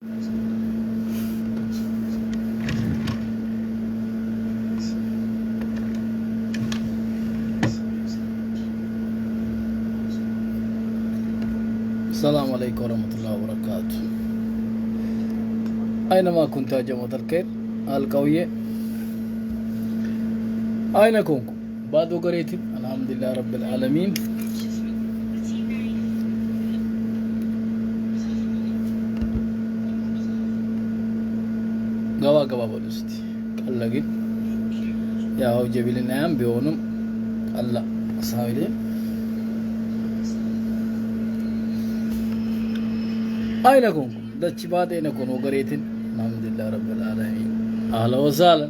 السلام عليكم ورحمة الله وبركاته. أينما كنت يا جماعة الخير القوية، أين كنتم؟ بعد قريتم الحمد لله رب العالمين. قوا بولستي الله قد يا هو جبل النعم بيونم الله أصحابي. أين كنتم؟ دتش بعد أين كنتم قريتم الحمد لله رب العالمين. أهلا وسهلا.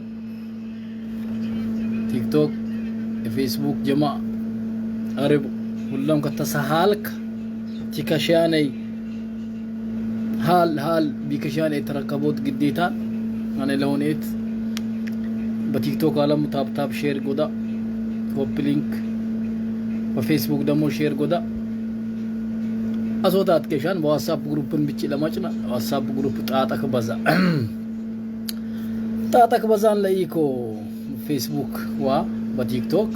تيك توك فيسبوك جماعة أرب كلهم كتسهالك تكشاني حال بكشاني تركبوت قديتان أنا لونيت بتيك توك على تاب شير قدا كوبي لينك وفيسبوك دمو شير قدا أصوات كشان واتساب جروب بنبتشي لماجنا واتساب جروب تاتك بزان لايكو فيسبوك وبتيك توك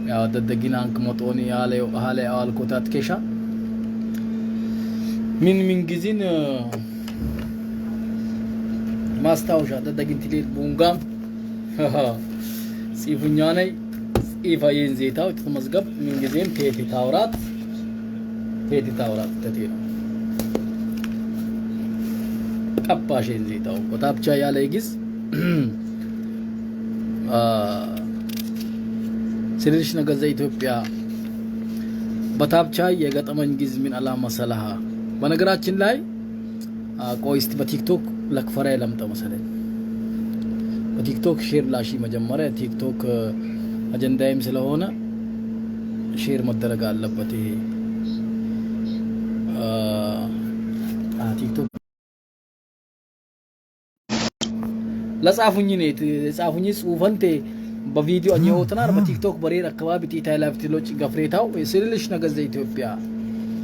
يا ددقينا انك مطوني على الكوتات كيشا من جزين ماستاوشا ددقين تليل بونغام سيفنياني سيفا ينزيتاو تتمزقب من جزين تيتي تاورات تتينا كباش ينزيتاو وتابچا يالي جز سيرش نغزا ኢትዮጵያ በታብቻ የገጠመኝ ግዝ ምን አላማ ሰላሃ በነገራችን ላይ ቆይስት በቲክቶክ ለክፈራ ለምጣ መሰለኝ በቲክቶክ ሼር ላሺ መጀመሪያ ቲክቶክ አጀንዳይም ስለሆነ ሼር መደረግ አለበት። ይሄ ቲክቶክ ለጻፉኝ ነው የጻፉኝ ጽሁፈንቴ በቪዲዮ አየሁትና በቲክቶክ በሬር አካባቢ ቲታይ ላፍቲሎች ገፍሬታው ስልልሽ ነገዘ ኢትዮጵያ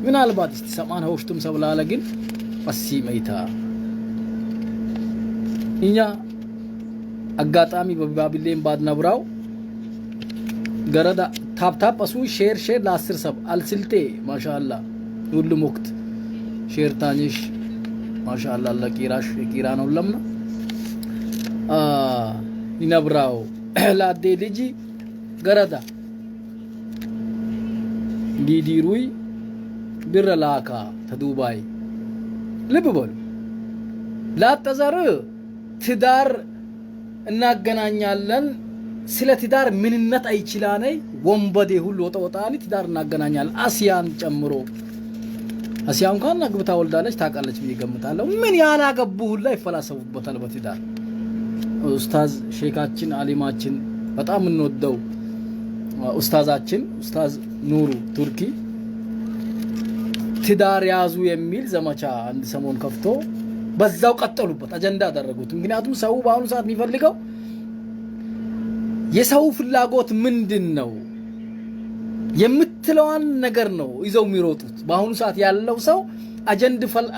ምናልባት እስቲ ሰማን ሆሽቱም ሰብላለ ግን አሲ መይታ እኛ አጋጣሚ በባቢሌን ባድነብራው ገረዳ ታፕ አሱ ሼር ለ10 ሰብ አልስልቴ ማሻአላ ሁሉም ወቅት ሼር ታንሽ ማሻአላ ለቂራሽ የቂራ ነው ለምና ይነብራው ላዴ ልጂ ገረዳ ዲዲሩይ ብረላካ ተዱባይ ልብ በሉ ላተዘር ትዳር እናገናኛለን ስለ ትዳር ምንነት አይችላነይ ወንበዴ ሁሉ ወጣወጣኒ ትዳር እናገናኛለን አሲያን ጨምሮ አሲያን እንኳን አግብታ ወልዳለች ታቃለች ብዬ ምን ያላገቡ ሁሉ ይፈላሰፉበታል በትዳር ኡስታዝ ሼካችን አሊማችን በጣም እንወደው ኡስታዛችን ኡስታዝ ኑሩ ቱርኪ ትዳር ያዙ የሚል ዘመቻ አንድ ሰሞን ከፍቶ በዛው ቀጠሉበት አጀንዳ አደረጉት። ምክንያቱም ሰው በአሁኑ ሰዓት የሚፈልገው የሰው ፍላጎት ምንድነው የምትለዋን ነገር ነው ይዘው የሚሮጡት። በአሁኑ ሰዓት ያለው ሰው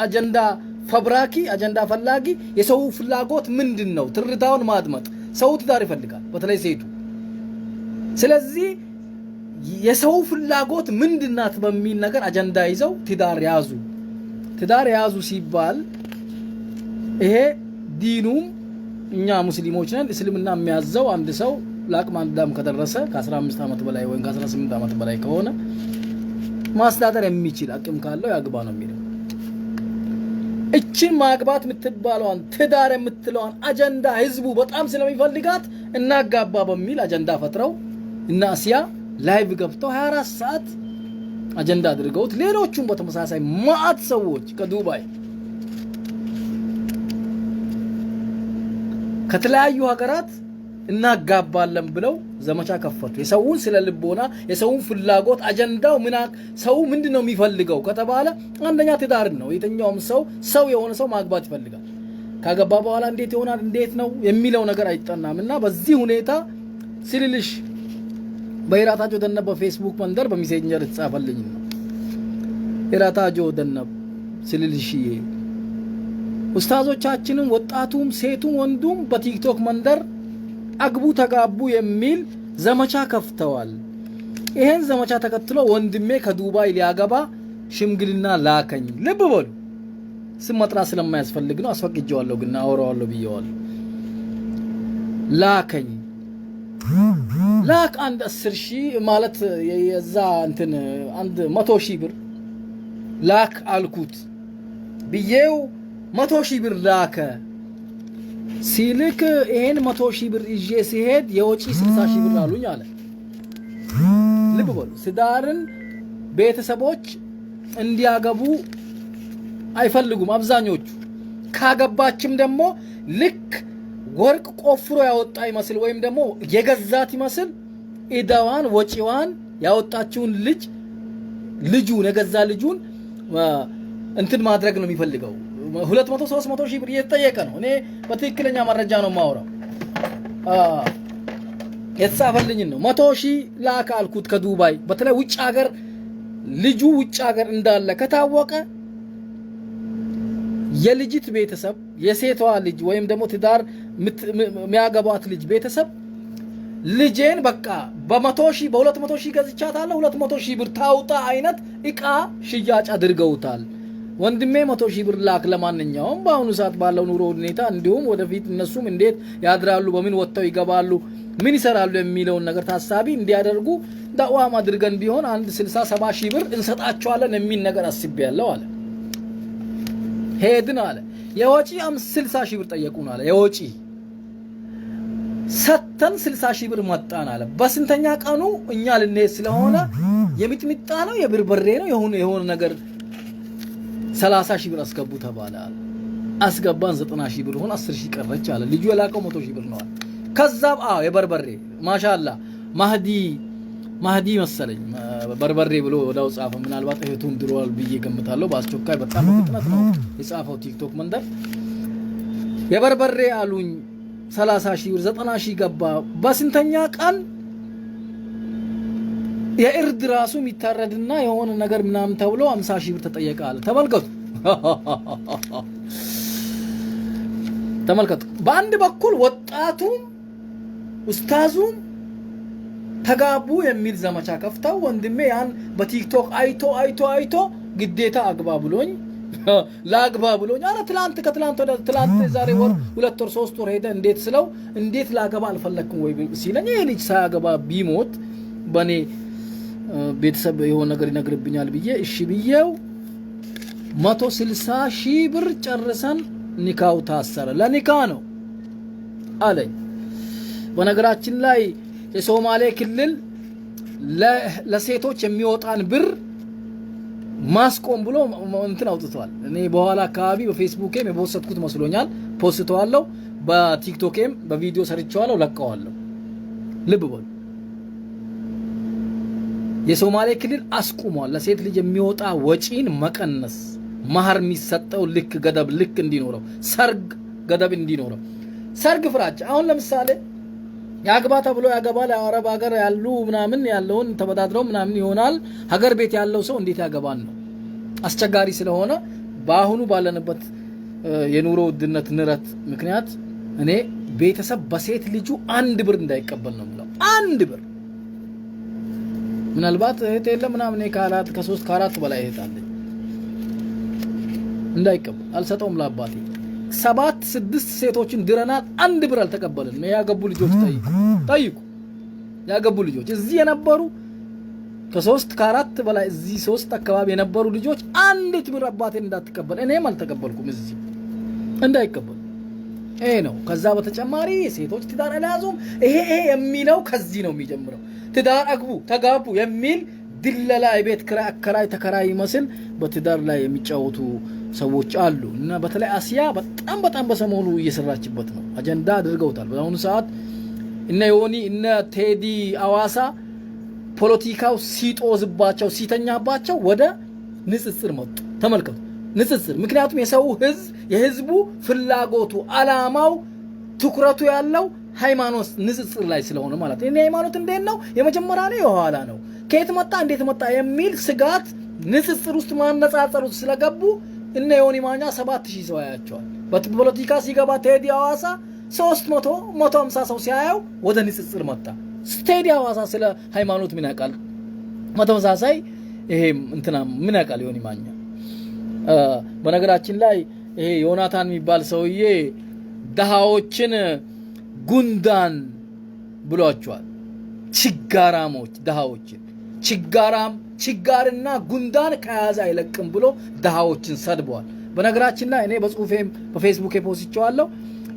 አጀንዳ ፈብራኪ አጀንዳ ፈላጊ የሰው ፍላጎት ምንድነው ትርታውን ማድመጥ ሰው ትዳር ይፈልጋል በተለይ ሴቱ። ስለዚህ የሰው ፍላጎት ምንድናት በሚል ነገር አጀንዳ ይዘው ትዳር ያዙ ሲባል ይሄ ዲኑም እኛ ሙስሊሞች ነን እስልምና የሚያዘው አንድ ሰው ለአቅመ አዳም ከደረሰ ከ15 አመት በላይ ወይ ከ18 አመት በላይ ከሆነ ማስተዳደር የሚችል አቅም ካለው ያግባ ነው የሚለው። እቺን ማግባት የምትባለዋን ትዳር የምትለዋን አጀንዳ ህዝቡ በጣም ስለሚፈልጋት እናጋባ በሚል አጀንዳ ፈጥረው እና አሲያ ላይቭ ገብተው 24 ሰዓት አጀንዳ አድርገውት ሌሎቹም በተመሳሳይ ማአት ሰዎች ከዱባይ ከተለያዩ ሀገራት እናጋባለን ብለው ዘመቻ ከፈቱ። የሰውን ስለ ልቦና የሰውን ፍላጎት አጀንዳው ሰው ምንድነው የሚፈልገው ከተባለ አንደኛ ትዳር ነው። የትኛውም ሰው የሆነ ሰው ማግባት ይፈልጋል። ካገባ በኋላ እንዴት ይሆናል እንዴት ነው የሚለው ነገር አይጠናምና በዚህ ሁኔታ ስልልሽ በይራታጆ ደነብ በፌስቡክ መንደር በሜሴንጀር ተጻፈልኝ ነው። ይራታጆ ደነብ ስልልሽዬ ኡስታዞቻችንም ወጣቱም ሴቱም ወንዱም በቲክቶክ መንደር አግቡ ተጋቡ የሚል ዘመቻ ከፍተዋል። ይሄን ዘመቻ ተከትሎ ወንድሜ ከዱባይ ሊያገባ ሽምግልና ላከኝ። ልብ በሉ ስም መጥራት ስለማያስፈልግ ነው። አስፈቅጄዋለሁ ግን አወራዋለሁ ብየዋለሁ። ላከኝ ላክ አንድ 10,000 ማለት የዛ እንትን አንድ 100,000 ብር ላክ አልኩት ብዬው 100,000 ብር ላከ። ሲልክ ይሄን 100,000 ብር ይዤ ሲሄድ የወጪ 60,000 ብር አሉኝ አለ። ልብ በሉ ትዳርን ቤተሰቦች እንዲያገቡ አይፈልጉም አብዛኞቹ። ካገባችም ደግሞ ልክ ወርቅ ቆፍሮ ያወጣ ይመስል ወይም ደግሞ የገዛት ይመስል ኢዳዋን ወጪዋን ያወጣችውን ልጁን የገዛ ልጁን እንትን ማድረግ ነው የሚፈልገው። 200-300,000 ብር እየተጠየቀ ነው። እኔ በትክክለኛ መረጃ ነው የማወራው። የተጻፈልኝ ነው። 100,000 ላክ አልኩት ከዱባይ። በተለይ ውጭ ሀገር ልጁ ውጭ ሀገር እንዳለ ከታወቀ የልጅት ቤተሰብ የሴቷ ልጅ ወይም ደግሞ ትዳር የሚያገባት ልጅ ቤተሰብ ልጄን በቃ በ100,000 በ200,000 ገዝቻታለሁ 200,000 ብር ታውጣ አይነት እቃ ሽያጭ አድርገውታል። ወንድሜ 100,000 ብር ላክ። ለማንኛውም በአሁኑ ሰዓት ባለው ኑሮ ሁኔታ እንዲሁም ወደፊት እነሱም እንዴት ያድራሉ፣ በምን ወጥተው ይገባሉ፣ ምን ይሰራሉ የሚለውን ነገር ታሳቢ እንዲያደርጉ ዳዋም አድርገን ቢሆን አንድ 60-70,000 ብር እንሰጣቸዋለን የሚል ነገር አስቤያለሁ አለ። ሄድን አለ። የወጪ 60,000 ብር ጠየቁን አለ። የወጪ ሰተን 60,000 ብር መጣን አለ። በስንተኛ ቀኑ እኛ ልንሄድ ስለሆነ የሚጥሚጣ ነው የብርበሬ ነው የሆነ ነገር 30,000 ብር አስገቡ ተባለ አለ። አስገባን 90,000 ብር ሆነ 10,000 ቀረች አለ። ልጁ የላቀው 100,000 ብር ነው አለ። ከዛም የበርበሬ ማሻአላ ማህዲ መሰለኝ በርበሬ ብሎ ወዳው ጻፈ። ምናልባት እህቱን ድሮዋል ብዬ ገምታለሁ። በአስቸኳይ በጣም በፍጥነት ነው የጻፈው ቲክቶክ መንደር። የበርበሬ አሉኝ 30,000 ብር 90,000 ገባ። በስንተኛ ቀን የእርድ ራሱ የሚታረድና የሆነ ነገር ምናምን ተብሎ 50,000 ብር ተጠየቀ አለ። ተመልከቱ። በአንድ በኩል ወጣቱም ኡስታዙም ተጋቡ የሚል ዘመቻ ከፍተው ወንድሜ ያን በቲክቶክ አይቶ ግዴታ አግባ ብሎኝ ላግባ ብሎኝ አረ ከትላንት ወደ ትላንት ዛሬ ወር 2 ወር 3 ወር ሄደ እንዴት ስለው እንዴት ላገባ አልፈለኩም ወይ ሲለኝ ይሄ ልጅ ሳያገባ ቢሞት በኔ ቤተሰብ የሆነ ነገር ይነግርብኛል ብዬ እሺ ብዬው 160,000 ብር ጨርሰን ኒካው ታሰረ። ለኒካ ነው አለኝ። በነገራችን ላይ የሶማሌ ክልል ለሴቶች የሚወጣን ብር ማስቆም ብሎ እንትን አውጥቷል። እኔ በኋላ አካባቢ በፌስቡክም የፖስትኩት መስሎኛል። ፖስተዋለሁ፣ በቲክቶክም በቪዲዮ ሰርቻለሁ፣ ለቀዋለሁ። ልብ በሉ የሶማሌ ክልል አስቁሟል። ለሴት ልጅ የሚወጣ ወጪን መቀነስ፣ ማህር የሚሰጠው ልክ ገደብ ልክ እንዲኖረው፣ ሰርግ ገደብ እንዲኖረው። ሰርግ ፍራቻ አሁን ለምሳሌ ያግባ ተብሎ ያገባል። አረብ ሀገር ያሉ ምናምን ያለውን ተበዳድረው ምናምን ይሆናል። ሀገር ቤት ያለው ሰው እንዴት ያገባን ነው አስቸጋሪ ስለሆነ በአሁኑ ባለንበት የኑሮ ውድነት ንረት ምክንያት እኔ ቤተሰብ በሴት ልጁ 1 ብር እንዳይቀበል ነው ብለው 1 ብር ምናልባት እህት የለም ምናምን ከአራት ከ3 ከ4 በላይ እህት አለኝ እንዳይቀበል አልሰጠውም ለአባቴ 7-6 ሴቶችን ድረናል 1 ብር አልተቀበልን። ያገቡ ልጆች ጠይቁ ያገቡ ልጆች እዚህ የነበሩ ከ3 ከ4 በላይ እዚህ 3 አካባቢ የነበሩ ልጆች 1 ብር አባቴን እንዳትቀበል እኔም አልተቀበልኩም እዚህ እንዳይቀበል ይሄ ነው። ከዛ በተጨማሪ ሴቶች ትዳር አልያዙም ይሄ የሚለው ከዚህ ነው የሚጀምረው። ትዳር አግቡ ተጋቡ የሚል ድለላ የቤት ክራይ አከራይ ተከራይ መስል በትዳር ላይ የሚጫወቱ ሰዎች አሉ እና በተለይ አሲያ በጣም በሰሞኑ እየሰራችበት ነው። አጀንዳ አድርገውታል። በአሁኑ ሰዓት እነ ዮኒ እነ ቴዲ አዋሳ ፖለቲካው ሲጦዝባቸው ሲተኛባቸው ወደ ንጽጽር መጡ። ተመልከቱ ንጽጽር። ምክንያቱም የህዝቡ ፍላጎቱ አላማው ትኩረቱ ያለው ሃይማኖት ንጽጽር ላይ ስለሆነ ማለት ነው። ሃይማኖት እንዴት ነው የመጀመሪያ ነው የኋላ ነው ከየት መጣ እንዴት መጣ የሚል ስጋት ንጽጽር ውስጥ ማነጻጸር ውስጥ ስለገቡ እነ ዮኒ ማኛ 7000 ሰው ያያቸዋል። በፖለቲካ ሲገባ ቴዲ ሐዋሳ 300 150 ሰው ሲያየው ወደ ንጽጽር መጣ። ቴዲ ሐዋሳ ስለ ሃይማኖት ምን ያውቃል? በተመሳሳይ ይሄ እንትና ምን ያውቃል? ዮኒ ማኛ በነገራችን ላይ ይሄ ዮናታን የሚባል ሰውዬ ደሃዎችን ጉንዳን ብሏቸዋል። ችጋራሞች ደሃዎችን ችጋርና ጉንዳን ከያዘ አይለቅም ብሎ ደሃዎችን ሰድቧል። በነገራችን ላይ እኔ በጽሁፌም በፌስቡክ ፖስቼዋለሁ።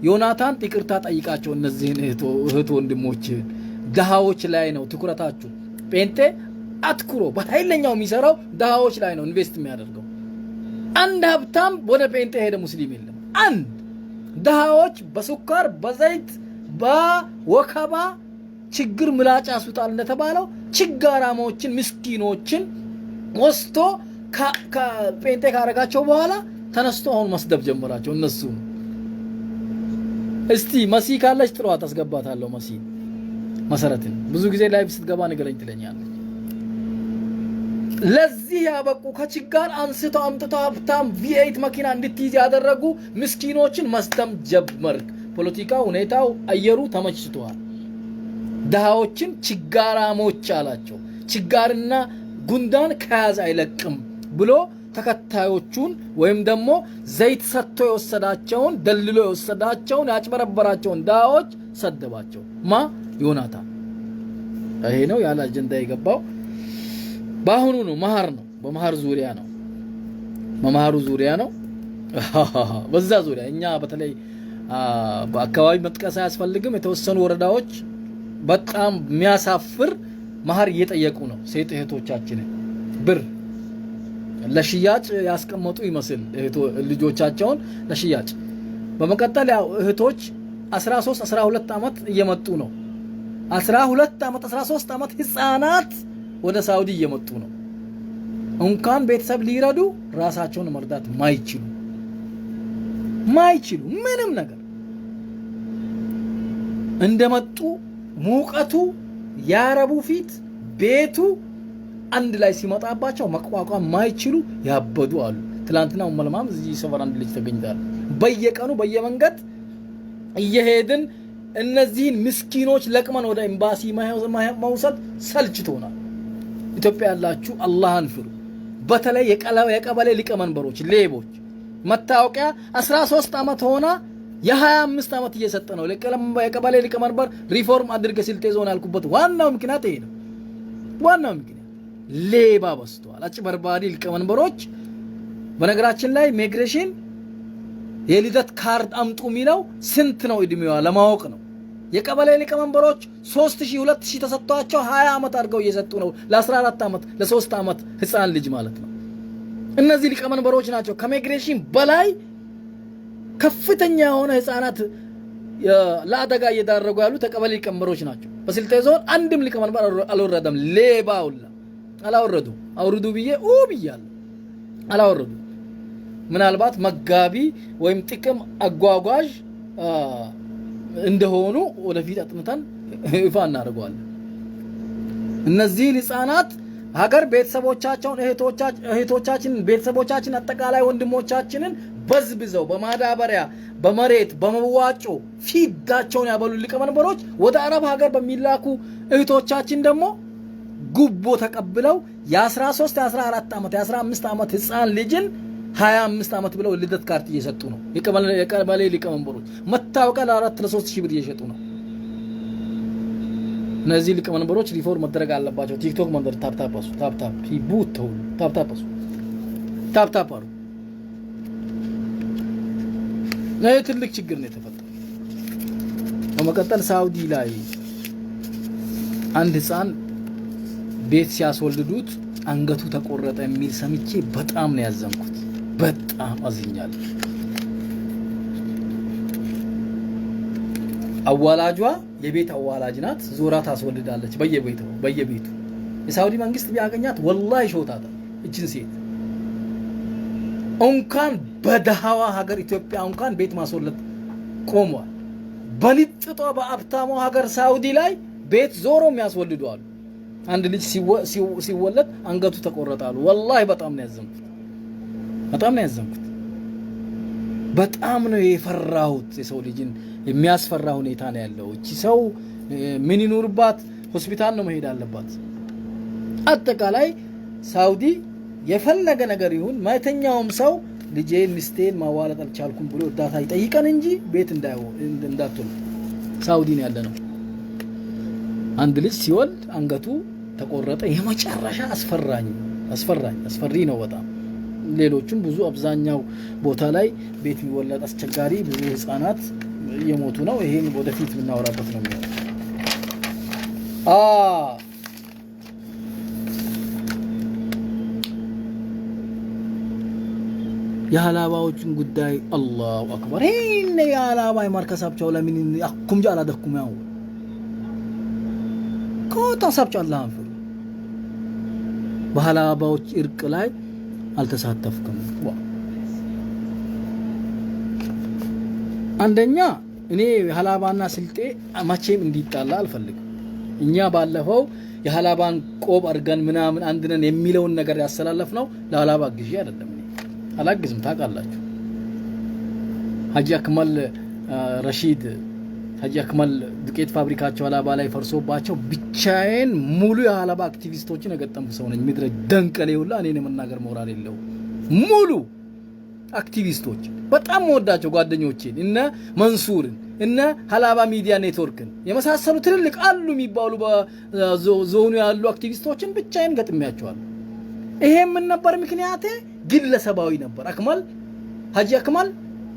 ዮናታን ይቅርታ ጠይቃቸው እነዚህን እህት ወንድሞች ደሃዎች ላይ ነው ትኩረታችሁ። ጴንጤ አትኩሮ በኃይለኛው የሚሰራው ደሃዎች ላይ ነው ኢንቨስት የሚያደርገው። አንድ ሀብታም ወደ ጴንጤ ሄደ ሙስሊም የለም። አንድ ደሃዎች በስኳር በዘይት በወከባ ችግር ምላጭ ያስውጣል እንደተባለው ችጋራሞችን ምስኪኖችን ወስቶ ከጴንጤ ካረጋቸው በኋላ ተነስቶ አሁን መስደብ ጀመራቸው እነሱ። እስቲ መሲ ካለች ጥሯት አስገባታለሁ። መሲ መሰረትን ብዙ ጊዜ ላይቭ ስትገባ ንገረኝ ትለኛለች። ለዚህ ያበቁ ከችጋር አንስተው አምጥተው ሀብታም V8 መኪና እንድትይዝ ያደረጉ ምስኪኖችን መስደም ጀመርክ። ፖለቲካ ሁኔታው አየሩ ተመችቷል። ደሃዎችን ችጋራሞች አላቸው። ችጋርና ጉንዳን ከያዘ አይለቅም ብሎ ተከታዮቹን ወይም ደግሞ ዘይት ሰጥቶ የወሰዳቸውን ደልሎ የወሰዳቸውን ያጭበረበራቸውን ደሃዎች ሰደባቸው። ዮናታን ይሄ ነው ያለ አጀንዳ የገባው። ባሁኑ ነው መሃር ነው በመሃር ዙሪያ ነው በመሃሩ ዙሪያ ነው። በዛ ዙሪያ እኛ በተለይ በአካባቢ መጥቀስ አያስፈልግም። የተወሰኑ ወረዳዎች በጣም የሚያሳፍር መሃር እየጠየቁ ነው። ሴት እህቶቻችን ብር ለሽያጭ ያስቀመጡ ይመስል ልጆቻቸውን ለሽያጭ። በመቀጠል ያው እህቶች 13 12 አመት እየመጡ ነው። 12 አመት 13 አመት ህፃናት ወደ ሳውዲ እየመጡ ነው። እንኳን ቤተሰብ ሊረዱ ራሳቸውን መርዳት ማይችሉ ምንም ነገር እንደመጡ ሙቀቱ ያረቡ ፊት ቤቱ አንድ ላይ ሲመጣባቸው መቋቋም ማይችሉ ያበዱ አሉ። ትላንትና መልማም እዚህ ሰፈር አንድ ልጅ ተገኝታል። በየቀኑ በየመንገድ እየሄድን እነዚህን ምስኪኖች ለቅመን ወደ ኤምባሲ መውሰድ ሰልችቶናል። ኢትዮጵያ ያላችሁ አላህን ፍሩ። በተለይ የቀበሌ ሊቀመንበሮች ሌቦች መታወቂያ 13 አመት ሆና የ25 አመት እየሰጠ ነው። የቀበሌ ሊቀመንበር ሪፎርም አድርገ ስልጤ ዞን ያልኩበት ዋናው ምክንያት ይሄ ነው። ዋናው ምክንያት ሌባ በዝቷል። አጭበርባሪ ሊቀመንበሮች። በነገራችን ላይ ኢሚግሬሽን የልደት ካርድ አምጡ የሚለው ስንት ነው እድሜዋ ለማወቅ ነው። የቀበሌ ሊቀመንበሮች 3000 2000 ተሰጥቷቸው 20 አመት አድርገው እየሰጡ ነው። ለ14 አመት ለ3 አመት ህፃን ልጅ ማለት ነው። እነዚህ ሊቀመንበሮች ናቸው ከኢሚግሬሽን በላይ ከፍተኛ የሆነ ህፃናት ለአደጋ እየዳረጉ ያሉ ተቀበሌ ሊቀመንበሮች ናቸው። በስልጤ ዞን አንድም ሊቀመንበር አልወረደም። ሌባውላ አላወረዱ። አውርዱ ብዬ ብያለሁ። አላወረዱ። ምናልባት መጋቢ ወይም ጥቅም አጓጓዥ እንደሆኑ ወደፊት አጥንተን ይፋ እናደርጋለን። እነዚህ ህፃናት ሀገር ቤተሰቦቻቸውን እህቶቻችንን ቤተሰቦቻችን አጠቃላይ ወንድሞቻችንን በዝብዘው በማዳበሪያ በመሬት በመዋጮ ፊዳቸውን ያበሉ ሊቀመንበሮች ወደ አረብ ሀገር በሚላኩ እህቶቻችን ደግሞ ጉቦ ተቀብለው የ13 የ14 አመት የ15 አመት ህፃን ልጅን 25 አመት ብለው ልደት ካርድ እየሰጡ ነው። የቀበሌ ሊቀመንበሮች መታወቂያ ለ4 ለ3 ሺህ ብር እየሸጡ ነው። እነዚህ ሊቀመንበሮች ሪፎርም መደረግ አለባቸው። ቲክቶክ መንደር ታፕታፕ ይቡተው ታፕታፕ አሩ ነው። ትልቅ ችግር ነው የተፈጠረው። በመቀጠል ሳውዲ ላይ አንድ ህፃን ቤት ሲያስወልዱት አንገቱ ተቆረጠ የሚል ሰምቼ በጣም ነው ያዘንኩት። በጣም አዝኛለሁ። አዋላጇ የቤት አዋላጅ ናት። ዞራ ታስወልዳለች በየቤቱ። የሳውዲ መንግስት ቢያገኛት ወላሂ ሾታታ እችን ሴት እንኳን በደሃዋ ሀገር ኢትዮጵያ እንኳን ቤት ማስወለድ ቆሟል። በልጥጧ በአብታሟ ሀገር ሳውዲ ላይ ቤት ዞሮ የሚያስወልዱ አሉ። አንድ ልጅ ሲወለድ አንገቱ ተቆረጣሉ። ወላሂ በጣም ነው ያዘንኩት። በጣም ነው የፈራሁት። የሰው ልጅን የሚያስፈራ ሁኔታ ነው ያለው። እቺ ሰው ምን ይኖርባት ሆስፒታል ነው መሄድ አለባት። አጠቃላይ ሳውዲ የፈለገ ነገር ይሁን ማይተኛውም ሰው ልጄን ሚስቴን ማዋለጥ አልቻልኩም ብሎ እርዳታ ይጠይቀን እንጂ ቤት እንዳትሉ ሳውዲ ነው ያለነው። አንድ ልጅ ሲወልድ አንገቱ ተቆረጠ። የመጨረሻ አስፈሪ ነው በጣም። ሌሎችም ብዙ አብዛኛው ቦታ ላይ ቤት የሚወለድ አስቸጋሪ ብዙ ህፃናት የሞቱ ነው። ይሄን ወደፊት እናወራበት ነው የሚሆነው። የሐላባዎችን ጉዳይ አላሁ አክበር። ይሄን የሐላባ የማርከሳብቻው ለምን አኩም ጃላ ደኩም ያው ኮታሳብቻው አላህ አንፈር በሐላባዎች እርቅ ላይ አልተሳተፍኩም። አንደኛ እኔ ሐላባና ስልጤ ማቼም እንዲጣላ አልፈልግም። እኛ ባለፈው የሐላባን ቆብ አርገን ምናምን አንድነን የሚለውን ነገር ያስተላለፍነው ለሐላባ ግዢ አይደለም። አላግዝም ታውቃላችሁ። ሀጂ አክመል ረሺድ ሀጂ አክመል ዱቄት ፋብሪካቸው ሐላባ ላይ ፈርሶባቸው ብቻዬን ሙሉ የሐላባ አክቲቪስቶችን የገጠምኩ ሰው ነኝ። ምድረ ደንቀሌ ሁላ እኔን የመናገር ሞራል የለው። ሙሉ አክቲቪስቶች በጣም ወዳቸው ጓደኞቼን እነ መንሱርን እነ ሐላባ ሚዲያ ኔትወርክን የመሳሰሉ ትልልቅ አሉ የሚባሉ በዞኑ ያሉ አክቲቪስቶችን ብቻዬን ገጥሚያቸዋለሁ። ይሄ ምን ነበር ምክንያቴ? ግለሰባዊ ነበር። አክመል ሀጂ አክመል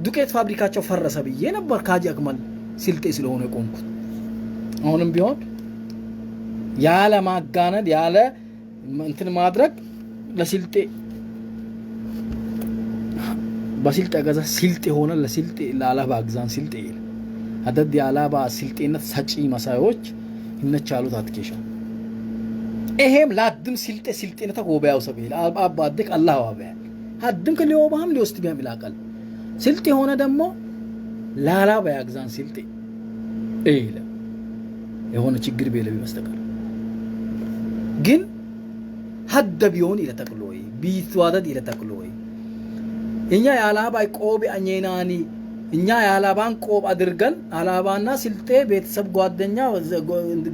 ዱቄት ፋብሪካቸው ፈረሰ ብዬ ነበር ከሀጂ አክመል ስልጤ ስለሆነ ቆንኩት። አሁንም ቢሆን ያለ ማጋነድ ያለ እንትን ማድረግ ለስልጤ በስልጤ ገዛ ስልጤ ሆነ ለስልጤ ለሐላባ ግዛን ስልጤ አደድ የሐላባ ስልጤነት ሰጪ መሳዮች እነቻሉት አትኬሻ ይሄም ላድም ስልጤ ስልጤነት ወበያው ሰበይል አባድክ አላህ ወበያ ሀድም ከሊወባም ሊወስድ ቢያም ይላቀል ስልጤ ሆነ ደግሞ ለሐላባ ያግዛን ስልጤ ኤለ የሆነ ችግር በለብ ይመስጠቃል ግን ሀደ ቢሆን ይለተቅሎይ ቢትዋደድ ይለተቅሎይ እኛ የሐላባ ቆብ አኘናኒ እኛ የሐላባን ቆብ አድርገን ሐላባና ስልጤ ቤተሰብ ጓደኛ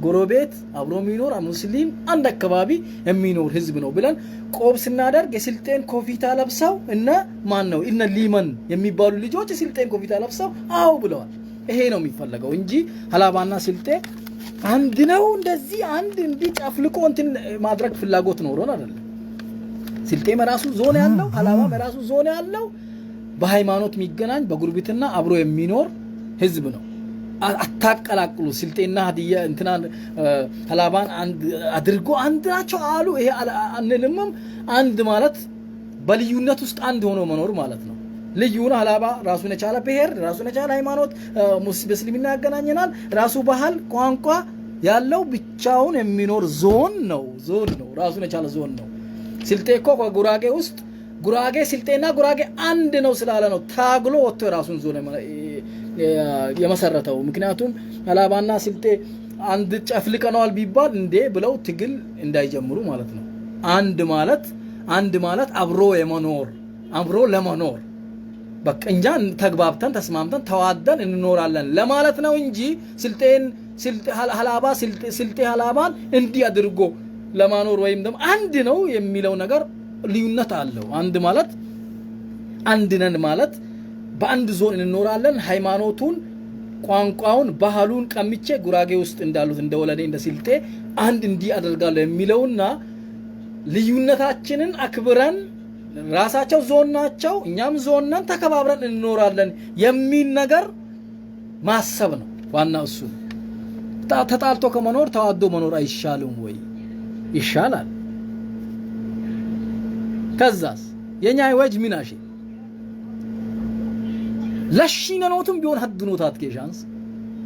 ጎረቤት አብሮ የሚኖር ሙስሊም አንድ አካባቢ የሚኖር ህዝብ ነው ብለን ቆብ ስናደርግ የስልጤን ኮፊታ ለብሰው እና ማን ነው እነ ሊመን የሚባሉ ልጆች የስልጤን ኮፊታ ለብሰው አው ብለዋል። ይሄ ነው የሚፈልገው እንጂ ሐላባና ስልጤ አንድ ነው እንደዚህ አንድ እንዲጨፍልቆ እንትን ማድረግ ፍላጎት ኖሮን አይደለም። ስልጤ መራሱ ዞን ያለው ሐላባ መራሱ ዞን ያለው በሃይማኖት የሚገናኝ በጉርብትና አብሮ የሚኖር ህዝብ ነው። አታቀላቅሉ ስልጤና ሀዲያ እንትና ሐላባን አንድ አድርጎ አንድ ናቸው አሉ። ይሄ አንልምም። አንድ ማለት በልዩነት ውስጥ አንድ ሆኖ መኖር ማለት ነው። ልዩና ሐላባ ራሱን የቻለ ብሔር ራሱን የቻለ ሃይማኖት ሙስሊምና ያገናኘናል። ራሱ ባህል ቋንቋ ያለው ብቻውን የሚኖር ዞን ነው ራሱን የቻለ ዞን ነው። ስልጤ እኮ ከጉራጌ ውስጥ ጉራጌ ስልጤና ጉራጌ አንድ ነው ስላለ ነው ታግሎ ወጥቶ ራሱን ዞን የመሰረተው። ምክንያቱም ሐላባና ስልጤ አንድ ጨፍልቀናል ቢባል እንዴ ብለው ትግል እንዳይጀምሩ ማለት ነው። አንድ ማለት አብሮ ለመኖር በቃ እንጃ ተግባብተን ተስማምተን ተዋደን እንኖራለን ለማለት ነው እንጂ ስልጤ ሐላባን እንዲህ አድርጎ ለማኖር ወይም ደግሞ አንድ ነው የሚለው ነገር ልዩነት አለው። አንድ ማለት አንድ ነን ማለት በአንድ ዞን እንኖራለን። ሃይማኖቱን ቋንቋውን ባህሉን ቀምቼ ጉራጌ ውስጥ እንዳሉት እንደወለኔ እንደ ስልጤ አንድ እንዲህ አደርጋለሁ የሚለውና ልዩነታችንን አክብረን ራሳቸው ዞን ናቸው እኛም ዞን ነን ተከባብረን እንኖራለን የሚል ነገር ማሰብ ነው ዋናው። እሱ ተጣልቶ ከመኖር ተዋዶ መኖር አይሻልም ወይ? ይሻላል። ከዛስ የኛ ወጅ ሚናሺ ለሽነኖቱም ቢሆን ሀድኖታት ከሻንስ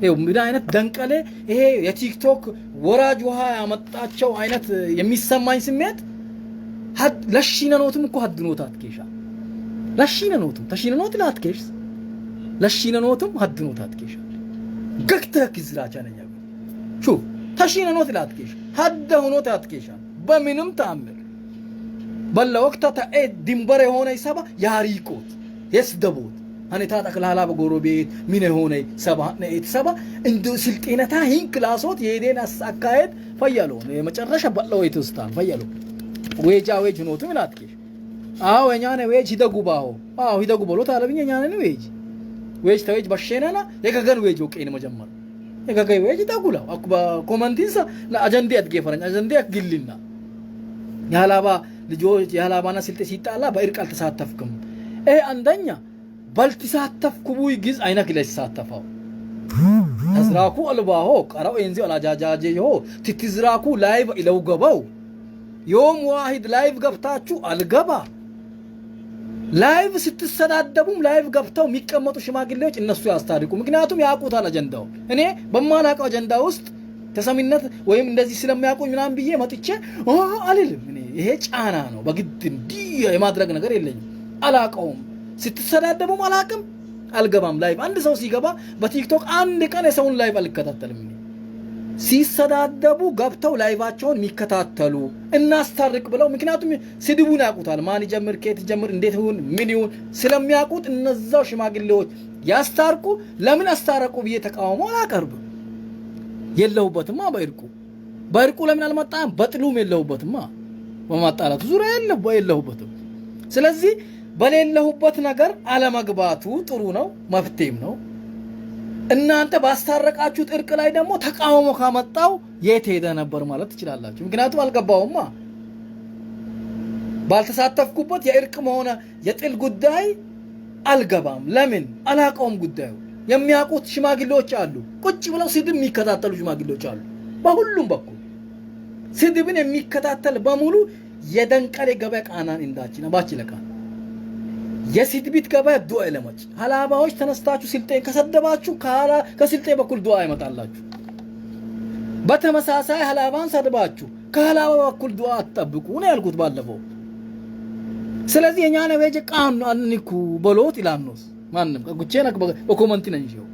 ይሄው ምን አይነት ደንቀሌ ይሄ የቲክቶክ ወራጅ ውሃ ያመጣቸው አይነት የሚሰማኝ ስሜት ለሽነኖቱም እኮ ሀድኖታት ከሻ ለሽነኖቱም ተሽነኖት ላትከሽ ለሽነኖቱም ሀድኖታት ከሻ ገክተህ ክዝራቻ ነኝ ሹ ተሽነኖት ላትከሽ ሀደ ሆኖት አትከሻ በምንም ተአምር በለ ወቅታ ተአድ ድንበር የሆነ ይሰባ ያሪቆት የስደቦት هنتا تكلها بغروبيت من هوني سبا نيت سبا اندو سلطينتا هين كلاسوت يدين اساكايد فيالو مچرش بلو يتوستان فيالو ويجا ويج نوتو مناتكي እኛነ ወይጅ ይደጉባው ይደጉ ብሎ ታለብኝ እኛነ ወይጅ ወይጅ ተወይጅ በሸናና የገገን ወይጅ ወቀይን መጀመር የገገይ ወይጅ ታጉላው አኩባ ኮመንቲንሳ ለአጀንዲ አትገፈረኝ አጀንዲ አትግልና ያላባ ልጆች ያላባና ስልጤ ሲጣላ በእርቅ አልተሳተፍኩም አንደኛ ባልተሳተፍኩ ቡይ ግዝ አይነክ ለተሳተፈው ተዝራኩ አልባሆ ቀራው እንዚ አላጃጃጀዮ ትትዝራኩ ላይቭ ኢለው ገባው يوم واحد لايف قبطاچو الغبا لايف ስትሰዳደቡም ላይቭ ገብተው የሚቀመጡ ሽማግሌዎች እነሱ ያስታርቁ ምክንያቱም ያቁታል አጀንዳው እኔ በማላቀው አጀንዳ ውስጥ ተሰሚነት ወይም እንደዚህ ስለሚያቆኝ ምናምን ብዬ መጥቼ አልልም እኔ ይሄ ጫና ነው በግድ እንዲ የማድረግ ነገር የለኝም አላቀውም ስትሰዳደቡም አላቅም አልገባም ላይቭ አንድ ሰው ሲገባ በቲክቶክ አንድ ቀን የሰውን ላይቭ አልከታተልም ሲሰዳደቡ ገብተው ላይቫቸውን የሚከታተሉ እናስታርቅ ብለው ምክንያቱም ስድቡን ያቁታል ማን ይጀምር ከየት ይጀምር እንዴት ይሁን ምን ይሁን ስለሚያቁት እነዛው ሽማግሌዎች ያስታርቁ ለምን አስታረቁ ብዬ ተቃውሞ አላቀርብ የለውበትማ በእርቁ ለምን አልመጣም በጥሉም የለውበትማ በማጣላቱ ዙሪያ የለውበትም ስለዚህ በሌለውበት ነገር አለመግባቱ ጥሩ ነው መፍትሄም ነው እናንተ ባስታረቃችሁት እርቅ ላይ ደግሞ ተቃውሞ ካመጣው የት ሄደ ነበር ማለት ትችላላችሁ ምክንያቱም አልገባውማ ባልተሳተፍኩበት የእርቅም ሆነ የጥል ጉዳይ አልገባም ለምን አላቀውም ጉዳዩ የሚያቁት ሽማግሌዎች አሉ ቁጭ ብለው ስድብ የሚከታተሉ ሽማግሌዎች አሉ በሁሉም በኩል ስድብን የሚከታተል በሙሉ የደንቀሌ ገበያ ቃናን እንዳችና ባችለካ የሲድቢት ገበያ ዱአ ለማች ሐላባዎች ተነስታችሁ ስልጤን ከሰደባችሁ ከስልጤ በኩል ዱአ ይመጣላችሁ በተመሳሳይ ሐላባን ሰድባችሁ ከሐላባ በኩል ዱአ አትጠብቁ ነው ያልኩት ባለፈው ስለዚህ የኛ ነው ወጀ ቃን አንኒኩ በሎት ይላኖስ ማንንም ከጉቼና በኮመንት ነኝ ይው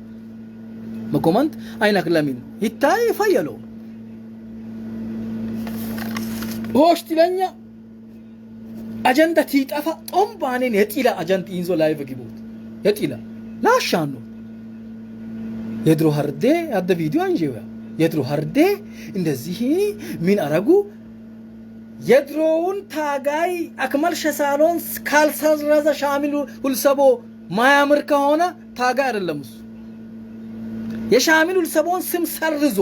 በኮመንት አይናክ ለምን ይታይ ፈየለው ሆሽት ለኛ አጀንዳ ትይጣፋ ጦምባኔን የጢላ አጀንዳ ኢንዞ ላይቭ ግቡት የጢላ ላሻኑ የድሮ ሀርዴ አደ ቪዲዮ አንጂው የድሮ ሀርዴ እንደዚህ ምን አረጉ የድሮውን ታጋይ አክመል ሸሳሎን ካልሰረዘ ሻሚሉ ሁልሰቦ ማያምር ከሆነ ታጋይ አይደለም እሱ የሻሚሉ ሁልሰቦን ስም ሰርዞ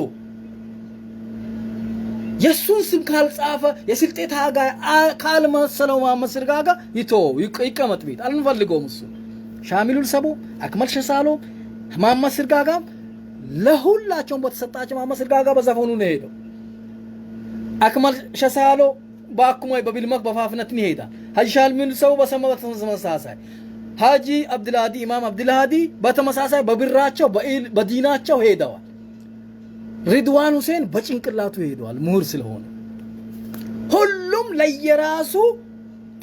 የሱን ስም ካልጻፈ የስልጤ ታጋይ ካልመሰለው ማመስር ጋጋ ይቀመጥ ቤት አልንፈልገውም እሱ ሻሚሉል ሰቦ አክመል ሸሳሎ ማመስር ጋጋ ለሁላቸውም በተሰጣቸው ማመስር ጋጋ በዘፈኑ ነው ሄደው አክመል ሸሳሎ ባኩማይ በቢልመክ በፋፍነት ነው ሄዳ ሀጂ ሻሚሉል ሰቦ በሰማበት ተመሳሳይ ሀጂ አብዱልሃዲ ኢማም አብዱልሃዲ በተመሳሳይ በብራቸው በዲናቸው ሄደዋል ሪድዋን ሁሴን በጭንቅላቱ ሄዷል ምሁር ስለሆነ ሁሉም ለየራሱ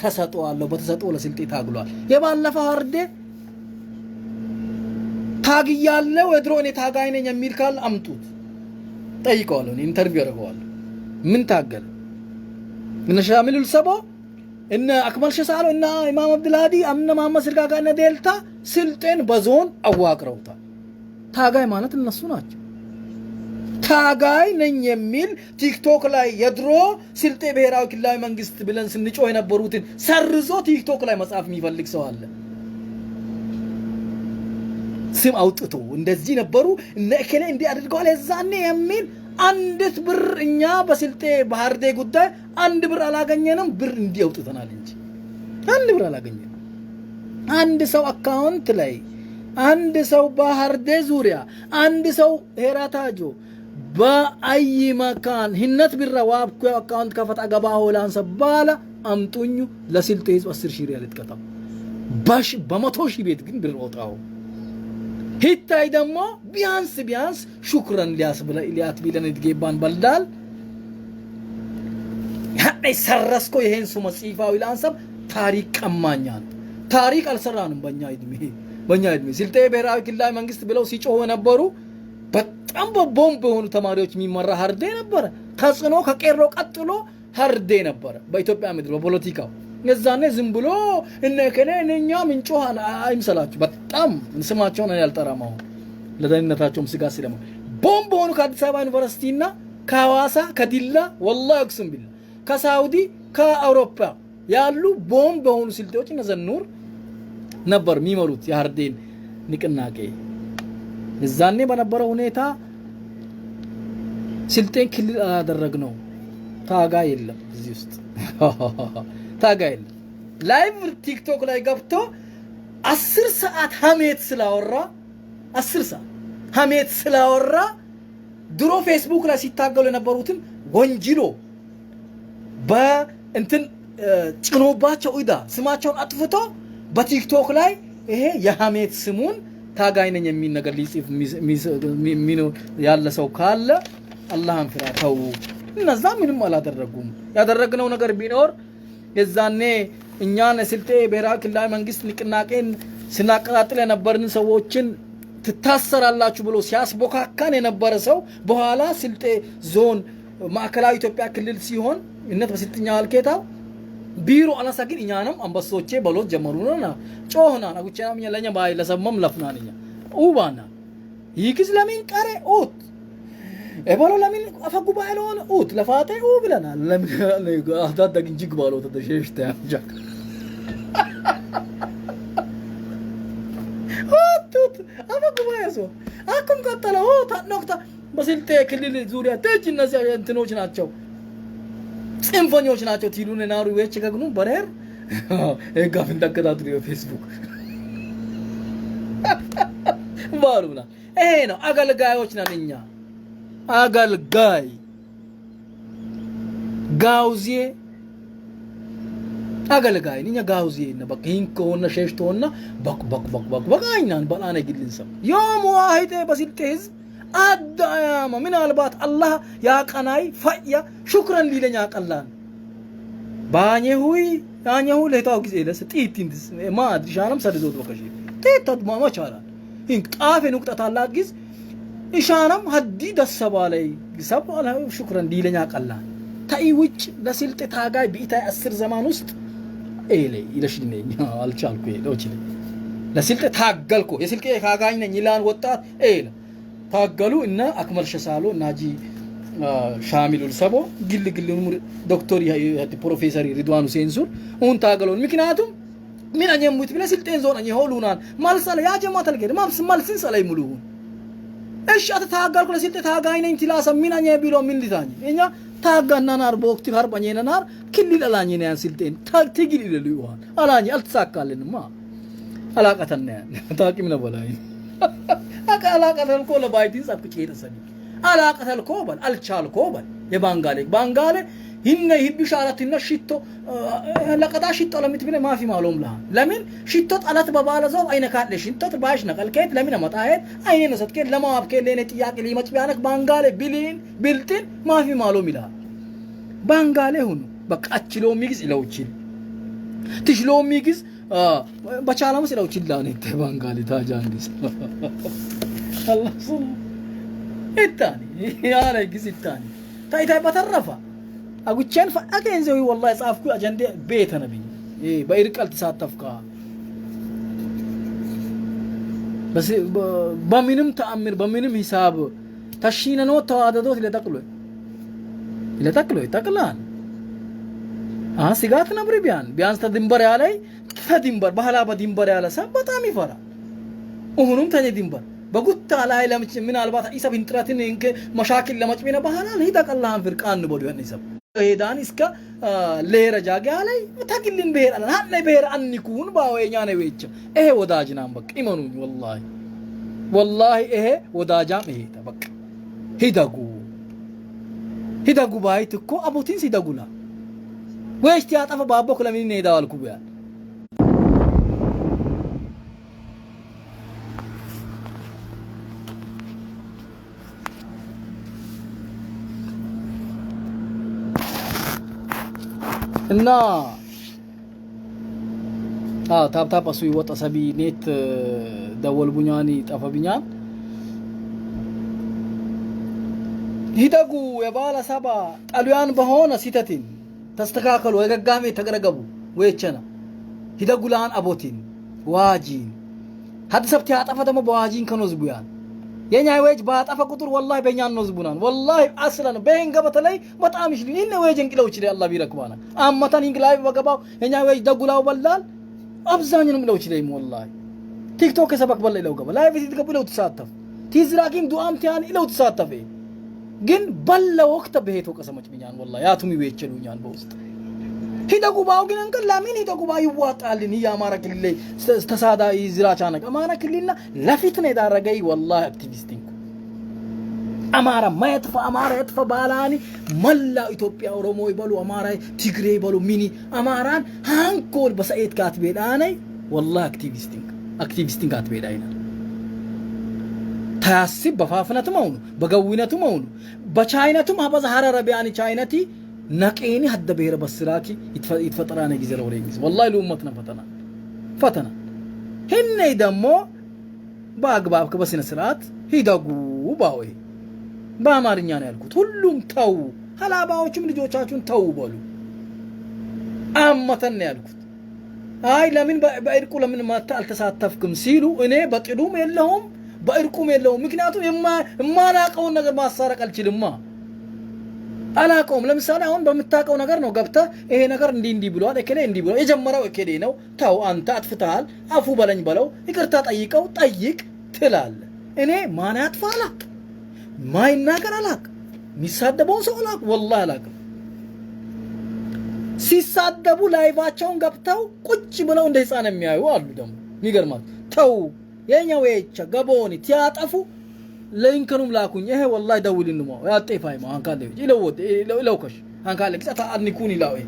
ተሰጥቷል በተሰጥቶ ለስልጤ ታግሏል የባለፈው አርዴ ታግያለው የድሮኔ ታጋይ ነኝ የሚል ካል አምጡት ጠይቀዋለሁ ኢንተርቪው ያደርገዋል ምን ታገለ ምን ሻሚሉል ሰቦ እነ አክመል ሸሳሎ እና ኢማም አብዱልሃዲ አምነ ማመስል ጋጋ እና ዴልታ ስልጤን በዞን አዋቅረውታል ታጋይ ማለት እነሱ ናቸው ታጋይ ነኝ የሚል ቲክቶክ ላይ የድሮ ስልጤ ብሔራዊ ክልላዊ መንግስት ብለን ስንጮህ የነበሩትን ሰርዞ ቲክቶክ ላይ መጻፍ የሚፈልግ ሰው አለ ስም አውጥቶ እንደዚህ ነበሩ እነ እከሌ እንዲህ አድርገዋል የዛኔ የሚል አንዲት ብር እኛ በስልጤ ባህርዴ ጉዳይ አንድ ብር አላገኘንም ብር እንዲያውጥተናል እንጂ አንድ ብር አላገኘንም አንድ ሰው አካውንት ላይ አንድ ሰው ባህርዴ ዙሪያ አንድ ሰው ሄራታጆ በአይ መካን ህነት ቢራዋብ አካውንት ከፈታ ገባ ሆላን ሰባላ አምጡኙ ለስልጤ 10 ሺህ ሪያል ተቀጣው ባሽ በ100 ሺህ ቤት ግን ብር ወጣው ሂታይ ደሞ ቢያንስ ሹክራን ሊያት ቢለን ይገባን በልዳል ያኔ ሰረስኮ ይሄን ሱመ ጽፋው ላንሰብ ታሪክ ቀማኛን ታሪክ አልሰራንም በእኛ እድሜ ስልጤ ብሔራዊ ክልላዊ መንግስት ብለው ሲጮሁ ነበሩ በጣም በቦምብ ሆኑ ተማሪዎች የሚመራ ሀርዴ ነበር ተጽኖ ከቄሮ ቀጥሎ ሀርዴ ነበር በኢትዮጵያ ምድር በፖለቲካው የዛኔ ዝም ብሎ እነ ከኔ እኛ ምንጮህ አይምሰላችሁ። በጣም ስማቸውን ያልጠራም አሁን ለደህንነታቸውም ስጋት ስለማ ቦምብ ሆኑ ከአዲስ አበባ ዩኒቨርሲቲና ከሐዋሳ ከዲላ ወላሂ አክስም ቢላ ከሳውዲ ከአውሮፓ ያሉ ቦምብ ሆኑ ስልጤዎች እነ ዘኑር ነበር የሚመሩት የሀርዴን ንቅናቄ። እዛኔ በነበረው ሁኔታ ስልጤን ክልል አላደረግነው። ታጋ የለም እዚህ ውስጥ ታጋ የለም። ላይቭ ቲክቶክ ላይ ገብቶ 10 ሰዓት ሀሜት ስላወራ 10 ሰዓት ሀሜት ስላወራ ድሮ ፌስቡክ ላይ ሲታገሉ የነበሩትን ወንጅሎ በእንትን ጭኖባቸው እዳ ስማቸውን አጥፍቶ በቲክቶክ ላይ ይሄ የሀሜት ስሙን ታጋይ ነኝ የሚል ነገር ሊጽፍ ያለ ሰው ካለ አላህን ፍራ ተው። እነዛ ምንም አላደረጉም። ያደረግነው ነገር ቢኖር የዛኔ እኛን ስልጤ ብሔራዊ ክልላዊ መንግስት ንቅናቄን ስናቀጣጥል የነበርን ሰዎችን ትታሰራላችሁ ብሎ ሲያስቦካካን የነበረ ሰው በኋላ ስልጤ ዞን ማዕከላዊ ኢትዮጵያ ክልል ሲሆን እነት በስልጥኛ አልኬታ ቢሮ አላሳግን እኛንም አንበሶቼ በሎት ጀመሩና ጮህና አጉቸናም ለኛ ባይ ለሰማም ለፍናንኛ ኡባና ይክስ ለምን ቀረ ኡት ኤባሎ ለምን አፈጉ ባይሎን ኡት ለፋቴ ኡ ብለና ለምን አዳዳግ እንጂ ግባሎ ተደሸሽታ ያጃክ ኡት አፈጉ ባይሶ አኩም ቀጠለው ታኖክታ በስልጤ ክልል ዙሪያ ተጅ እነዚህ እንትኖች ናቸው ጽንፈኞች ናቸው ትሉን ናሩ ወጭ ከግኑ በነር እጋፍ እንደከታቱ የፌስቡክ ባሩና ይሄ ነው አገልጋዮች ነን እኛ አገልጋይ ጋውዜ አገልጋይ እኛ ጋውዜ ነው በቃ ይንኮና ሸሽቶና በቅ በቃኛን በላነ ግልንሰም يوم واحد በስልጤ ህዝብ አዳያማ ምን አልባት አላህ ያቀናይ ፈያ ሹክራን ሊለኛ ቀላን ባኘሁይ ያኘሁ ለታው ጊዜ ለስጢት እንድስ ማድ ሻለም ሰድዞት ወከሽ ተተት ማማቻላ እንቃፈ ንቁጣት አላት ጊዜ ኢሻናም ሀዲ ደሰባላይ ሰባላ ሹክራን ሊለኛ ቀላን ታይ ውጭ ለስልጤ ታጋይ ቢታይ 10 ዘመን ውስጥ ኤሌ ይለሽልኝ አልቻልኩ ይሎች ለስልጤ ታገልኩ የስልጤ ታጋይ ነኝ ይላል ወጣት ኤሌ ታገሉ እና አክመል ሸሳሎ ናጂ ሻሚሉል ሰቦ ግል ዶክተር ፕሮፌሰር ሪድዋን ሁሴን ሱር ኡን ታገሉን ምክንያቱም ምን አኘሙት ብለ ስልጤን ዞን አኘ ሆሉናን ማልሰለ ያ ጀማተል ገደ ማብስ ማልስን ሰላይ ሙሉሁን እሺ አታጋልኩ ለስልጤ ታጋይ ነኝ ትላሰ ምን አኘ ቢሎ ምን ሊታኝ እኛ ታጋናና አርቦ ወቅት harbañenanar ክልል አላኝ ነው ያን ስልጤን ታግትግል ይሉ ይዋል አላኝ አልተሳካልንማ አላቀተና ታቂም ነው በላይ አላቀተልኮ ለባይቲን ጻፍኩ ይተሰኒ አላቀተልኮ በል አልቻልኮ በል የባንጋሌ ይነ ይብሻራትና ሽቶ ለቀዳ ሽቶ ለምትብለ ማፊ ማሎም ላ ለምን ሽቶ ጣላት በባለዘው አይነካለ ሽቶ ባሽ ነቀልከት ለምን መጣሄት አይኔ ነው ሰጥከት ለማዋብከ ለኔ ጥያቄ ሊመጭ ቢያነክ ባንጋሌ ቢልትን ማፊ ማሎም ይላ ባንጋሌ ሁኑ በቃችሎ ሚግዝ ይለውችል ትሽሎ ሚግዝ በቻላም ስለውችል ላኔ ባንጋሌ ታጃንግስ አላህ ሱም ኢታኒ ያለ ግዝ ኢታኒ ታይታይ በተረፈ አጉቸን ፈአገንዘው والله ጻፍኩ አጀንዳ ቤተ ነብይ በይርቀል ተሳተፍካ በስ በምንም ተአምር በምንም ሂሳብ ተሽነ ነው ተዋደዶት ለተቅሎ ይተቅላል ሲጋት ነብር ቢያንስ ተድንበር ያላይ ተድንበር በኋላ በድንበር ያለ ሰብ በጣም ይፈራ ሁሉም ተድንበር በጉታ ላይ ለምጭ ምን አልባት ኢሳብ ኢንትራትን እንከ መሻኪል ለመጭሚና በኋላ ለይተቀላን ፍርቃን ነው በዱ ያንይሰብ ሄዳን እስከ ለሄረ ጃጋ ላይ ታግልን ብሄር አለ ላይ ብሄር አንኩን ባወኛ ነው ወይጭ ይሄ ወዳጅናም በቃ ይመኑኝ والله ይሄ ወዳጃም ይሄ ተበቃ ሂዳጉ ባይት እኮ አቦቲን ሲዳጉላ ወይስ ያጣፈ ባቦክ ለምን ሄዳዋልኩ ቢያ እና ታፕታፕ አሱ ይወጣ ሰቢ ኔት ደወልቡኛኒ ጠፈብኛል ሂዳጉ የባላ ሰባ ጣሊያን በሆነ ሲተቲን ተስተካከሉ የገጋሜ ተገረገቡ ويتشنا هيدقولان أبوتين واجين هاد سبتي عطفة دمو بواجين كانوا زبويان يعني ويج بات أفا قطر والله بينيان نزبونان والله أصلا بين قبط لي ما تعمش لي إنه ويجن كلو شري الله بيركبانا أما تاني لايف بقباو يعني ويج دقولاو بلال أبزاني نملو شري والله تيك توك سبق بالله لو قبل لايف يزيد قبل لو تساتف تيزراقين دوام تياني لو تساتف جن بلا وقت بهيتو قسمت بيان والله يا تومي ويجلو نيان بوست هيداكو باو جن انكل لامين هيداكو باو يواطالين هي امارا كلي تسادا يزرا چانك امارا كلينا لفيتنا يدارغاي والله اكتيفيستين امارا ما يطفى امارا يطفى بالاني ملا ايتوبيا اورومو يبلو امارا تيغري يبلو ميني اماران هانكول بسايت كاتبيداني والله اكتيفيستين كاتبيداينا تاسب بفافنة مونو بقوينة مونو بچاينة ما بظهر ربياني چاينتي نقيني حد بير بسراكي يتفطرانا جزيرة ورينجز والله لأمتنا فتنا هن يدمو باقبابك بس نسرات هيداقو باوي بامارنيان يالكوت هلوم تاو هلا باوچم لجوچاچون تاو بولو أمتن يالكوت هاي لمن بأيركو لمن ما تالتساتفكم سيلو إني بطلوم يلهم بأيركم يلهم مكناتو إما لاقون نغر ما سارك الچلما አላቀውም ለምሳሌ አሁን በመታቀው ነገር ነው ገብታ ይሄ ነገር እንዲ ብሏል እከሌ እንዲ ብሎ የጀመረው እከሌ ነው ታው አንተ አጥፍተሃል አፉ በለኝ በለው ይቅርታ ጠይቀው ጠይቅ ትላል እኔ ማን ያጥፋላክ ማይናገር አላክ ሚሳደበው ሰው አላክ والله አላክ ሲሳደቡ ላይቫቸውን ገብተው ቁጭ ብለው እንደ ህፃን የሚያዩ አሉ ደግሞ ይገርማል ታው የኛው የቻ ገቦኒ ቲያጠፉ لينكنوم لاكون إيه والله دولين نما يا تيفاي ما هنكال ده لو كش هنكال لك ساعة أنيكوني لاوي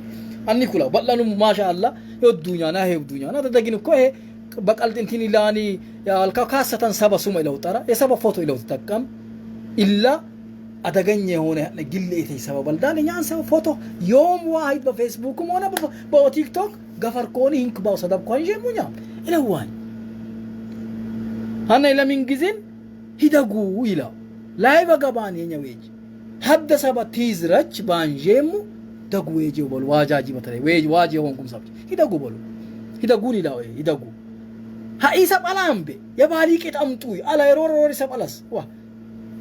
أنيكولا بلانو ما شاء الله يودونيا نه يودونيا أنا تدقينو كوه بقالت انتيني لاني يا الكاسة سبا سوم إلو ترى يسبا فوتو إلو تتكم إلا أتغني هون نقل إيه سبا بلدان يعني سبا فوتو يوم واحد بفيسبوك مونا بتيك توك غفر كوني هنك باو صدب كوني جيمونيا إلى وان هنا إلى من جزين هيداغو إلا لايفا قباني نيويج حد سبا تيزرج بانجيمو داغو ويجي بولو واجاجي متري واجي هونكم سبج هيداغو بولو هيداغو لي لاوي هيداغو ها إيساب ألامبي يا باليك اتأمتوي على يرور سب ألاس واه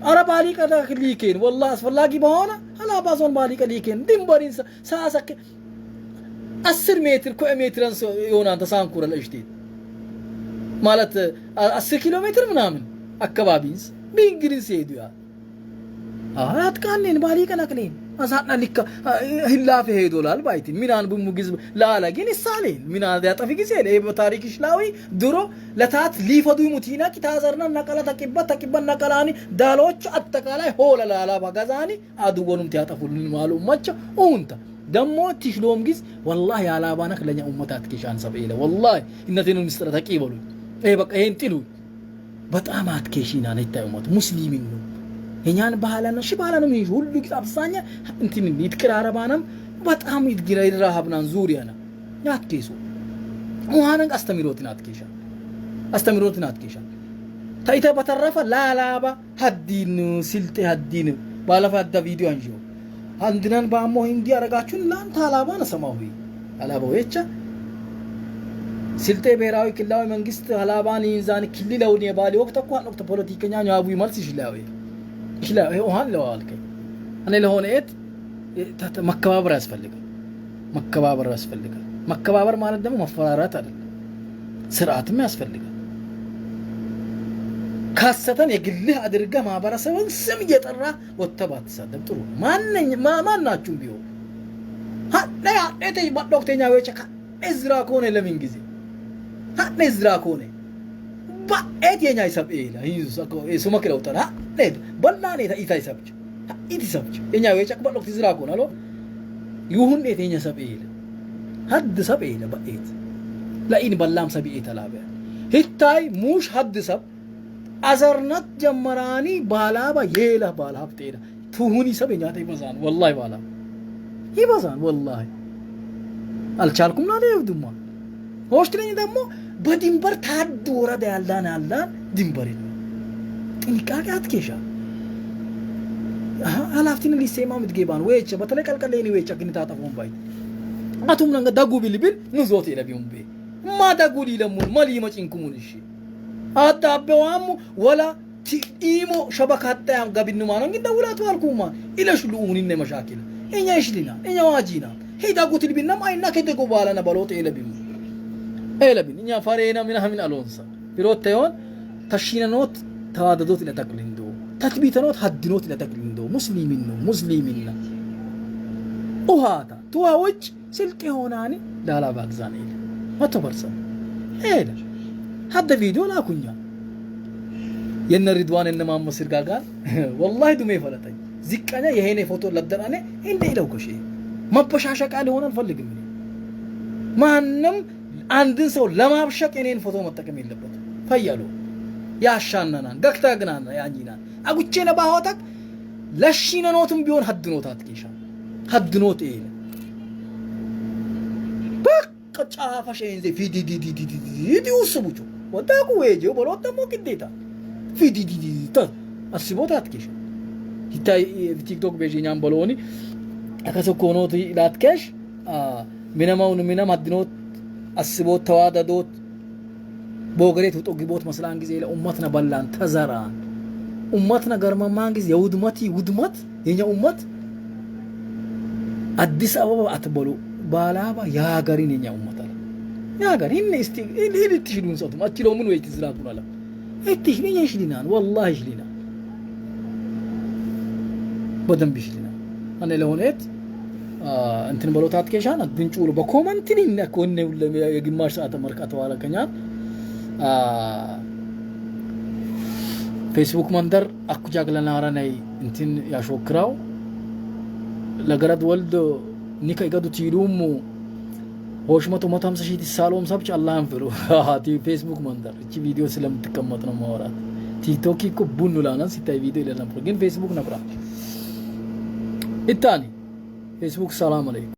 أنا باليك أداك ليكين والله أسفلاقي بهونا هلا بازون باليك ليكين دمبرين ساسك 10 متر كو متر يونا تسانكور الأجديد مالت 10 كيلومتر منامن أكبابينس بينجريس يدويا هات كانين بالي كناكلين أصحنا لك هلا في هيدولال بايتين مينان بمجز لا لكن السالين مينان ذات في جزيل إيه بتاريخ إسلامي درو لتات ليفدو متينا كتازرنا نقلة تكبا نقلاني دالوش أتكالي هول لا بغزاني أدوغنم تياتفولن معلوم ماتش أونتا دمو تشلوم جز والله يا لابانك لن أمتات كيشان سبيله والله إن تنو مسترتك يبلو إيه بقى هنتلو በጣም አትኬሽና ነይታዩማት ሙስሊሚን ነው የኛን ባህላና ሽባላንም ይሁን ሁሉ ግጣብሳኛ እንትን ይትከራረባናም በጣም ይድራሃብናን ዙሪያና ያትኬሱ ወሃነን አስተምሮትን አትኬሻ ታይታ በተረፈ ላላባ ሀዲን ስልጤ ሀዲን ባለፋዳ ቪዲዮ አንጆ አንድናን ባሞ እንዲ ያረጋችሁን ላንተ አላባ ነሰማው አላባው የቻ ስልጤ ብሔራዊ ክልላዊ መንግስት ሀላባኒ ዛን ክልላውን የባሊ ወቅት እኮ ወቅት ፖለቲከኛ ያቡ ይመልስ ይችላል ይሆን ለዋልከ እኔ ለሆነት መከባበር ያስፈልጋል መከባበር ማለት ደግሞ መፈራራት አይደለም ስርዓትም ያስፈልጋል ካሰተን የግልህ አድርገህ ማህበረሰብን ስም እየጠራ ወተባት ሰደብ ጥሩ ማንናችሁም ቢሆን ሀያ እቴ ዶክተኛ ወጨካ እዝራ ኮነ ለምን ጊዜ نزرا كونه بقيت يا ناي سب إيه لا هيزو سو مكلو ترى نيد بلاني تا إيتاي سبج إيتي سبج يا ناي ويشك بقولك تزرا كونه لو يهون إيه تيجي سب إيه حد سب إيه لا بقيت لا إني بلام سب إيه تلابه هتاي موش حد سب أزرنت جمراني بالابا يلا بالاب تيرا تهوني سب إيه جاتي بزان والله بالا هي بزان والله الشاركم لا يودما هوشترين دمو بديمبر تادورا ده الله ديمبرين تنكاك أتكيشا هلافتين اللي سيما متجيبان ويتش بتلاقي كالكليني ويتش كني تاتفون باي አቱም ነን ዳጉ ቢልብል ንዞት ይለቢውም ቤ ما تقولي لمون ما لي ما تنكمون الشيء هذا بوامو ولا تيمو شبكات تام قبل نمانو كده ولا توالكوما إلى شلون إنه مشاكل إني إيش لنا إني واجينا هي تقول تلي بيننا ما إنك تقول بالنا بالوت إلى بيم إلى بين إني فارينا منها من ألونسا بيروت تيون تشينا نوت تهاددوت إلى تقليندو تثبيت نوت هدنوت إلى تقليندو مسلمين وهذا تواوج سلكي هوناني لا باكزاني ما تبرسم هذا هذا فيديو لا كنيا ين الرضوان إنما مصير قال والله دمي فلتاي ذكرنا يهيني فوتو لدرانه إن ده لو كشيء ما بشاشك على هون الفلق مني ما نم عندن سو لما بشك إنين فوتو متكمل لبط فيالو يا شاننا قكتا جنانا يا جينا أقول شيء نباهاتك لشينا نوتم بيون حد نوتات كيشان حد نوت إيه كتشافا شيء زي في دي وسبوجو وداكو ويجو بروت دمو كديتا في دي تا السبوتات كيش هتاي في تيك توك بيجي نعم بلوني أكاسو كونوتي لاتكش منا مدنوت السبوت توادا دوت بوغريت وتوغيبوت مثلا انجزي لأمتنا بلان تزاران أمتنا غرما مانجز يودمتي ودمت ينيا أمت أديس أبابا أتبولو بالابا يا غارين ينيا أمتنا يا غارين إني تشيلون صوتهم أتشيلو من ويت زراكونا لا إتشيلين يشلينان والله يشلينان بدن بيشلينان أنا لهونيت أنتن بلوتات كيشان أدنشولو بكومنتين إنك وني ولا يجمع ساعة مركات ولا كنيان فيسبوك مندر أكو جاكلا ناراني انتن يا شوكراو لغرد ولد نيكا يقدو تيرومو هوشمتو متهم سشيتي السالوم سبش الله ينفرو تي فيسبوك مندر اچي فيديو سلم تكمتنا مورات تيك توكي كو بونو لانا سيتاي فيديو لنا لكن فيسبوك نبرا الثاني فيسبوك السلام عليكم